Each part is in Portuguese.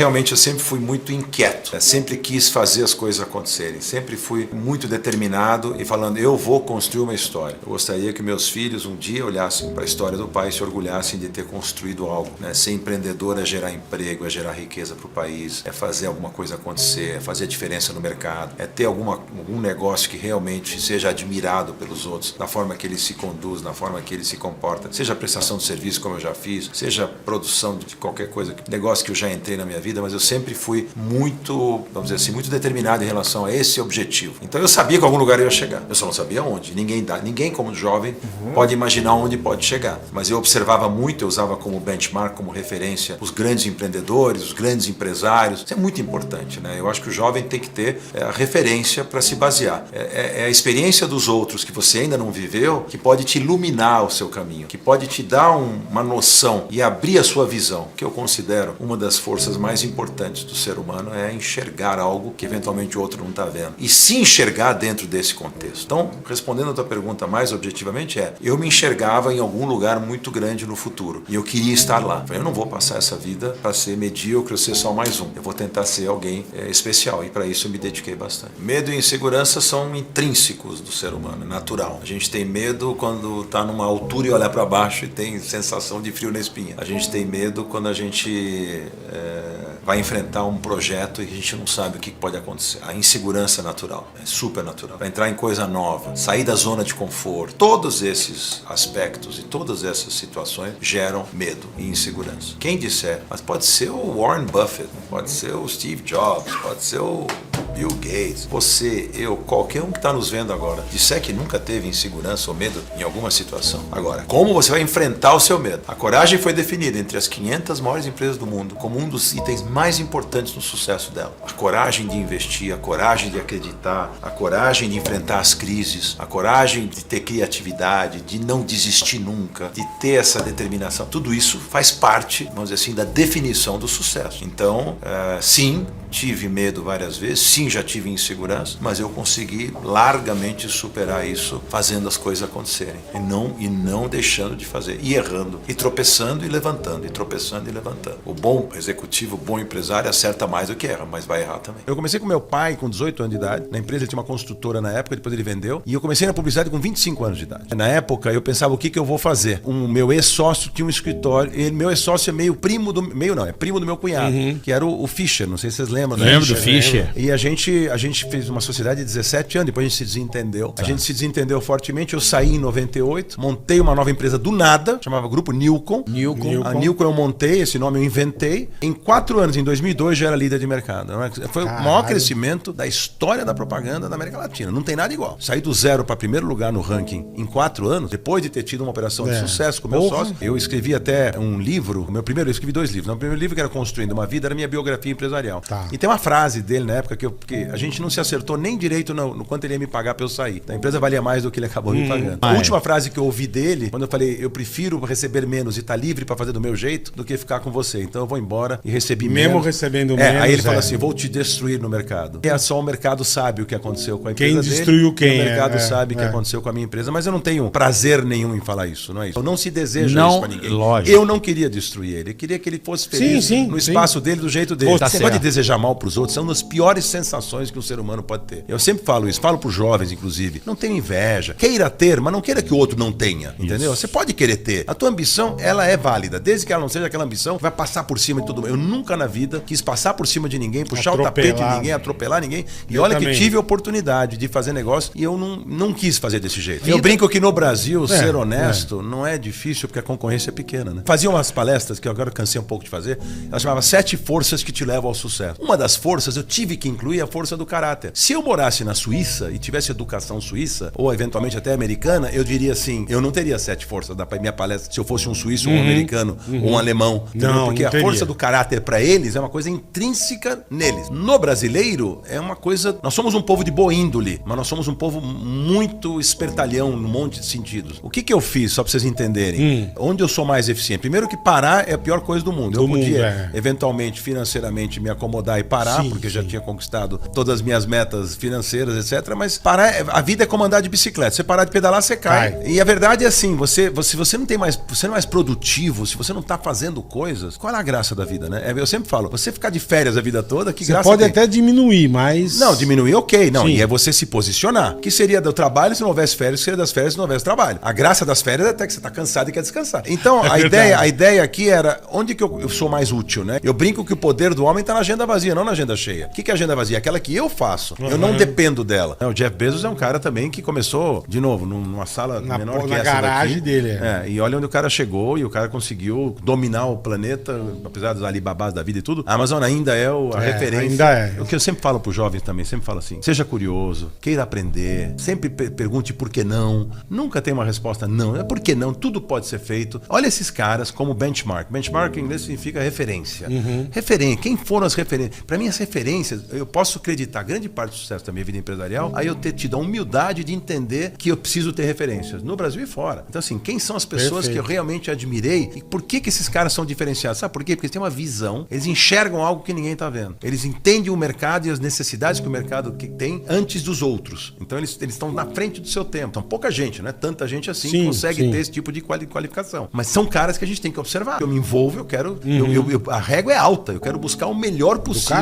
Realmente eu sempre fui muito inquieto, sempre quis fazer as coisas acontecerem, sempre fui muito determinado e falando, eu vou construir uma história. Eu gostaria que meus filhos um dia olhassem para a história do pai e se orgulhassem de ter construído algo. Ser empreendedor é gerar emprego, é gerar riqueza para o país, é fazer alguma coisa acontecer, é fazer a diferença no mercado, é ter algum negócio que realmente seja admirado pelos outros, da forma que ele se conduz, na forma que ele se comporta, seja prestação de serviço como eu já fiz, seja produção de qualquer coisa, negócio que eu já entrei na minha vida, mas eu sempre fui muito, vamos dizer assim, muito determinado em relação a esse objetivo. Então eu sabia que algum lugar eu ia chegar, eu só não sabia onde. Ninguém como jovem pode imaginar onde pode chegar, mas eu observava muito, eu usava como benchmark, como referência, os grandes empreendedores, os grandes empresários. Isso é muito importante, né? Eu acho que o jovem tem que ter a referência para se basear. É a experiência dos outros que você ainda não viveu que pode te iluminar o seu caminho, que pode te dar uma noção e abrir a sua visão, que eu considero uma das forças mais importantes do ser humano, é enxergar algo que eventualmente o outro não está vendo e se enxergar dentro desse contexto. Então, respondendo a tua pergunta mais objetivamente, eu me enxergava em algum lugar muito grande no futuro e eu queria estar lá. Eu não vou passar essa vida para ser medíocre ou ser só mais um. Eu vou tentar ser alguém especial e para isso eu me dediquei bastante. Medo e insegurança são intrínsecos do ser humano, é natural. A gente tem medo quando está numa altura e olhar para baixo e tem sensação de frio na espinha. A gente tem medo quando a gente vai enfrentar um projeto e a gente não sabe o que pode acontecer. A insegurança é natural, é super natural. Para entrar em coisa nova, sair da zona de conforto, todos esses aspectos e todas essas situações geram medo e insegurança. Quem disser, mas pode ser o Warren Buffett, pode ser o Steve Jobs, pode ser o Bill Gates, você, eu, qualquer um que está nos vendo agora, disser que nunca teve insegurança ou medo em alguma situação. Agora, como você vai enfrentar o seu medo? A coragem foi definida entre as 500 maiores empresas do mundo como um dos itens mais importantes no sucesso dela. A coragem de investir, a coragem de acreditar, a coragem de enfrentar as crises, a coragem de ter criatividade, de não desistir nunca, de ter essa determinação. Tudo isso faz parte, vamos dizer assim, da definição do sucesso. Então, sim, tive medo várias vezes, sim, já tive insegurança, mas eu consegui largamente superar isso fazendo as coisas acontecerem e não deixando de fazer, e errando, e tropeçando e levantando, e tropeçando e levantando. O bom executivo, o bom empresário acerta mais do que erra, mas vai errar também. Eu comecei com meu pai com 18 anos de idade, na empresa ele tinha uma construtora na época, depois ele vendeu, e eu comecei na publicidade com 25 anos de idade. Na época eu pensava o que eu vou fazer. O meu ex-sócio tinha um escritório, meu ex-sócio é meio primo do, é primo do meu cunhado, que era o Fischer, não sei se vocês lembram. Lembro do Fischer. E a gente fez uma sociedade de 17 anos, depois a gente se desentendeu. A gente se desentendeu fortemente, eu saí em 98, montei uma nova empresa do nada, chamava Grupo Nilcon. A Nilcon eu montei, esse nome eu inventei. Em 4 anos, em 2002, já era líder de mercado. Foi o maior crescimento da história da propaganda da América Latina. Não tem nada igual. Saí do zero para primeiro lugar no ranking em 4 anos, depois de ter tido uma operação de sucesso com o meu sócio. Eu escrevi até um livro, eu escrevi 2 livros. O primeiro livro, que era Construindo uma Vida, era minha biografia empresarial. E tem uma frase dele na época que a gente não se acertou nem direito no quanto ele ia me pagar para eu sair. A empresa valia mais do que ele acabou me pagando. A última frase que eu ouvi dele, quando eu falei, eu prefiro receber menos e estar livre para fazer do meu jeito do que ficar com você. Então eu vou embora e recebi menos. Mesmo recebendo menos. Aí ele falou assim, vou te destruir no mercado. E só o mercado sabe o que aconteceu com a empresa dele. Quem destruiu quem? O mercado sabe o que aconteceu com a minha empresa, mas eu não tenho prazer nenhum em falar isso, não é isso? Eu não se deseja isso para ninguém. Lógico. Eu não queria destruir ele, eu queria que ele fosse feliz no espaço dele, do jeito dele. Você pode desejar mal pros outros, são uma das piores sensações que um ser humano pode ter. Eu sempre falo isso, falo pros jovens, inclusive, não tenha inveja. Queira ter, mas não queira que o outro não tenha, entendeu? Você pode querer ter. A tua ambição, ela é válida, desde que ela não seja aquela ambição que vai passar por cima de todo mundo. Eu nunca na vida quis passar por cima de ninguém, puxar o tapete de ninguém, atropelar ninguém. E olha que tive a oportunidade de fazer negócio e eu não quis fazer desse jeito. Eu brinco que no Brasil, ser honesto não é difícil porque a concorrência é pequena, né? Fazia umas palestras que eu agora cansei um pouco de fazer, ela chamava 7 forças que te levam ao sucesso. Uma das forças eu tive que incluir a força do caráter. Se eu morasse na Suíça e tivesse educação suíça, ou eventualmente até americana, eu diria assim, eu não teria 7 forças da minha palestra se eu fosse um suíço, ou um americano, ou um alemão. Não, porque a força do caráter para eles é uma coisa intrínseca neles. No brasileiro, é uma coisa... Nós somos um povo de boa índole, mas nós somos um povo muito espertalhão num monte de sentidos. O que eu fiz, só para vocês entenderem? Onde eu sou mais eficiente? Primeiro que parar é a pior coisa do mundo. Eu podia, eventualmente, financeiramente, me acomodar e parar, porque eu já tinha conquistado todas as minhas metas financeiras, etc. Mas parar, a vida é como andar de bicicleta. Você parar de pedalar, você cai. E a verdade é assim, você não tem mais, você não é mais produtivo, se você não tá fazendo coisas, qual é a graça da vida, né? Eu sempre falo, você ficar de férias a vida toda, que graça tem? Você pode até diminuir, mas... Não, diminuir ok. Não, e é você se posicionar. Que seria do trabalho se não houvesse férias, que seria das férias se não houvesse trabalho. A graça das férias é até que você tá cansado e quer descansar. Então, a ideia aqui era, onde que eu sou mais útil, né? Eu brinco que o poder do homem tá na agenda vazia, não na agenda cheia. O que é agenda vazia? Aquela que eu faço. Eu não dependo dela. O Jeff Bezos é um cara também que começou, de novo, numa sala menor que essa garagem daqui. Dele. E olha onde o cara chegou e o cara conseguiu dominar o planeta, apesar dos Alibabás da vida e tudo. A Amazon ainda é a referência. Ainda é. O que eu sempre falo pros jovens também, sempre falo assim, seja curioso, queira aprender, sempre pergunte por que não. Nunca tem uma resposta não. É por que não, tudo pode ser feito. Olha esses caras como benchmark. Benchmark em inglês significa referência. Referência. Quem foram as referências? Para mim, as referências, eu posso acreditar grande parte do sucesso da minha vida empresarial, aí eu ter tido a humildade de entender que eu preciso ter referências, no Brasil e fora. Então, assim, quem são as pessoas que eu realmente admirei e por que esses caras são diferenciados? Sabe por quê? Porque eles têm uma visão, eles enxergam algo que ninguém tá vendo. Eles entendem o mercado e as necessidades que o mercado tem antes dos outros. Então, eles estão na frente do seu tempo. Então, pouca gente, né? Tanta gente assim que consegue ter esse tipo de qualificação. Mas são caras que a gente tem que observar. Eu me envolvo, eu quero... a régua é alta, eu quero buscar o melhor possível.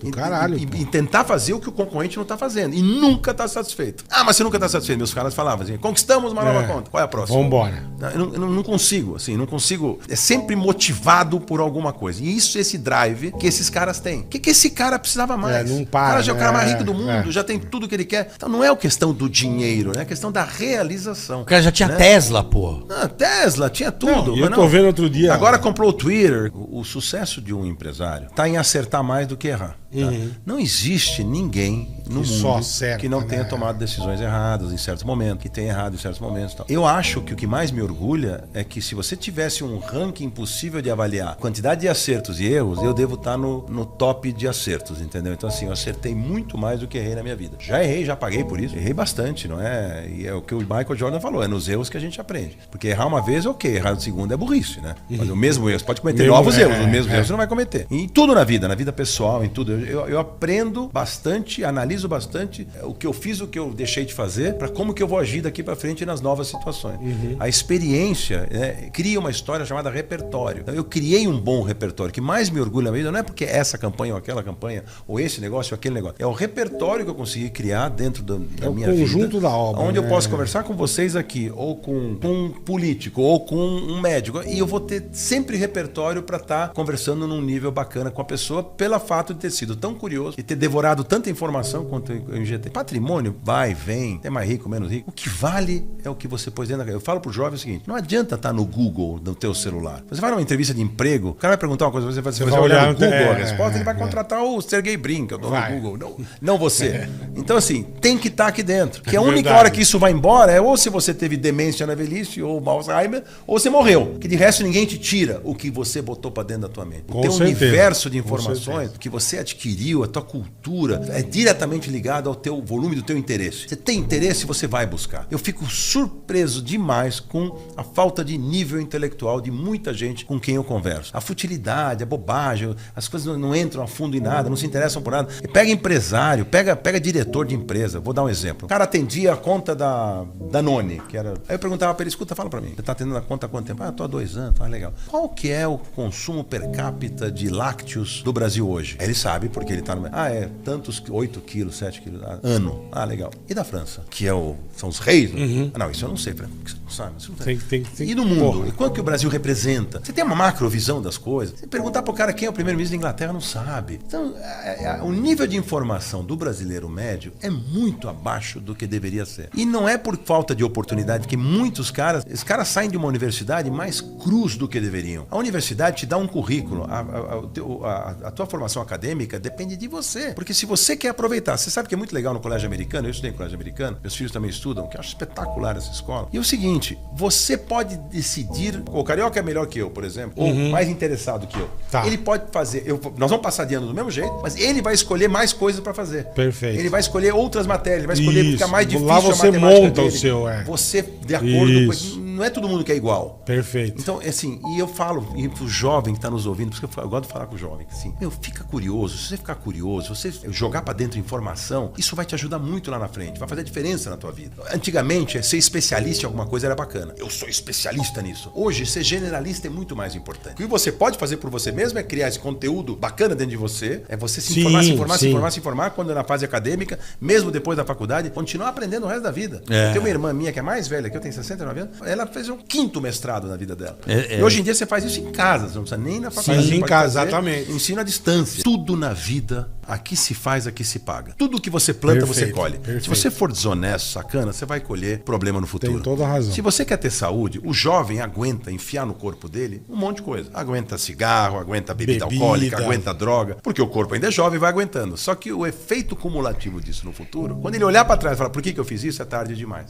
Do caralho. E tentar fazer o que o concorrente não tá fazendo. E nunca tá satisfeito. Ah, mas você nunca tá satisfeito. Meus caras falavam assim, conquistamos uma nova conta. Qual é a próxima? Vambora. Eu não consigo, assim, não consigo. É sempre motivado por alguma coisa. E isso, esse drive que esses caras têm. O que esse cara precisava mais? Não O para. cara já é o cara mais rico do mundo, já tem tudo que ele quer. Então não é a questão do dinheiro, né? É a questão da realização. O cara já tinha Tesla, pô. Tesla, tinha tudo. Eu tô vendo outro dia. Agora comprou o Twitter. O sucesso de um empresário tá em acertar mais do que errar. Tá? Não existe ninguém no mundo que não tenha tomado decisões erradas em certos momentos, que tenha errado em certos momentos. Tal. Eu acho que o que mais me orgulha é que se você tivesse um ranking possível de avaliar a quantidade de acertos e erros, eu devo estar no top de acertos, entendeu? Então assim, eu acertei muito mais do que errei na minha vida. Já errei, já paguei por isso. Errei bastante, não é? E é o que o Michael Jordan falou, é nos erros que a gente aprende. Porque errar uma vez é ok, errar a segunda é burrice, né? Mas o mesmo erro, você pode cometer novos erros, os mesmos erros você não vai cometer. Em tudo na vida pessoal, em tudo. Eu aprendo bastante, analiso bastante o que eu fiz, o que eu deixei de fazer, para como que eu vou agir daqui para frente nas novas situações. A experiência cria uma história chamada repertório. Então, eu criei um bom repertório. O que mais me orgulha na vida não é porque essa campanha ou aquela campanha, ou esse negócio ou aquele negócio. É o repertório que eu consegui criar dentro da minha vida. É o conjunto da obra. Onde eu posso conversar com vocês aqui, ou com um político, ou com um médico, e eu vou ter sempre repertório para estar conversando num nível bacana com a pessoa, pelo fato de ter sido tão curioso e ter devorado tanta informação quanto eu injetei. Patrimônio vai, vem, é mais rico, menos rico. O que vale é o que você pôs dentro da... Eu falo pro jovem o seguinte, não adianta estar no Google, no teu celular. Você vai numa entrevista de emprego, o cara vai perguntar uma coisa, você vai olhar no Google a resposta, ele vai contratar o Sergey Brin, que eu dou no Google, não você. Então assim, tem que estar aqui dentro. Que a única hora que isso vai embora é ou se você teve demência na velhice, ou Alzheimer, ou você morreu. Que de resto ninguém te tira o que você botou pra dentro da tua mente. Tem um universo de informações que você adquiriu, a tua cultura, é diretamente ligado ao teu volume do teu interesse. Você tem interesse, você vai buscar. Eu fico surpreso demais com a falta de nível intelectual de muita gente com quem eu converso. A futilidade, a bobagem, as coisas não entram a fundo em nada, não se interessam por nada. Pega empresário, pega diretor de empresa. Vou dar um exemplo. O cara atendia a conta da Danone, que era... Aí eu perguntava pra ele, escuta, fala pra mim. Você tá atendendo a conta há quanto tempo? Tô há 2 anos, tá legal. Qual que é o consumo per capita de lácteos do Brasil hoje? Ele sabe, porque ele tá no... tantos, 8 quilos, 7 quilos, ano. Legal. E da França? Que são os reis? Não, isso eu não sei, Fran. Você não sabe. Você não tem. E no mundo? E quanto que o Brasil representa? Você tem uma macrovisão das coisas? Você perguntar pro cara quem é o primeiro-ministro da Inglaterra, não sabe. Então, o nível de informação do brasileiro médio é muito abaixo do que deveria ser. E não é por falta de oportunidade, que muitos caras, esses caras saem de uma universidade mais crus do que deveriam. A universidade te dá um currículo. A tua formação acadêmica depende de você. Porque se você quer aproveitar, você sabe que é muito legal no colégio americano, eu estudei em colégio americano, meus filhos também estudam, que eu acho espetacular essa escola. E é o seguinte, você pode decidir, o Carioca é melhor que eu, por exemplo, ou mais interessado que eu. Tá. Ele pode fazer, nós vamos passar de ano do mesmo jeito, mas ele vai escolher mais coisas para fazer. Perfeito. Ele vai escolher outras matérias, ele vai escolher ficar mais difícil lá você a matemática monta dele. o seu, Você, de acordo com... não é todo mundo que é igual. Perfeito. Então, assim, e eu falo, e pro jovem que tá nos ouvindo, porque eu gosto de falar com o jovem, assim, fica curioso. Se você ficar curioso, você jogar pra dentro informação, isso vai te ajudar muito lá na frente, vai fazer diferença na tua vida. Antigamente, ser especialista em alguma coisa era bacana. Eu sou especialista nisso. Hoje, ser generalista é muito mais importante. O que você pode fazer por você mesmo é criar esse conteúdo bacana dentro de você, é você se informar, quando é na fase acadêmica, mesmo depois da faculdade, continuar aprendendo o resto da vida. Eu tenho uma irmã minha que é mais velha, que eu tenho 69 anos, ela fez um 5º mestrado na vida dela. E hoje em dia você faz isso em casa, você não precisa nem na faculdade. Sim, em casa, exatamente. Ensino à distância. Tudo na vida, aqui se faz, aqui se paga. Tudo que você planta, você colhe. Perfeito. Se você for desonesto, sacana, você vai colher problema no futuro. Tem toda a razão. Se você quer ter saúde, o jovem aguenta enfiar no corpo dele um monte de coisa. Aguenta cigarro, aguenta bebida alcoólica, aguenta droga, porque o corpo ainda é jovem e vai aguentando. Só que o efeito cumulativo disso no futuro, quando ele olhar para trás e falar, por que eu fiz isso? É tarde demais.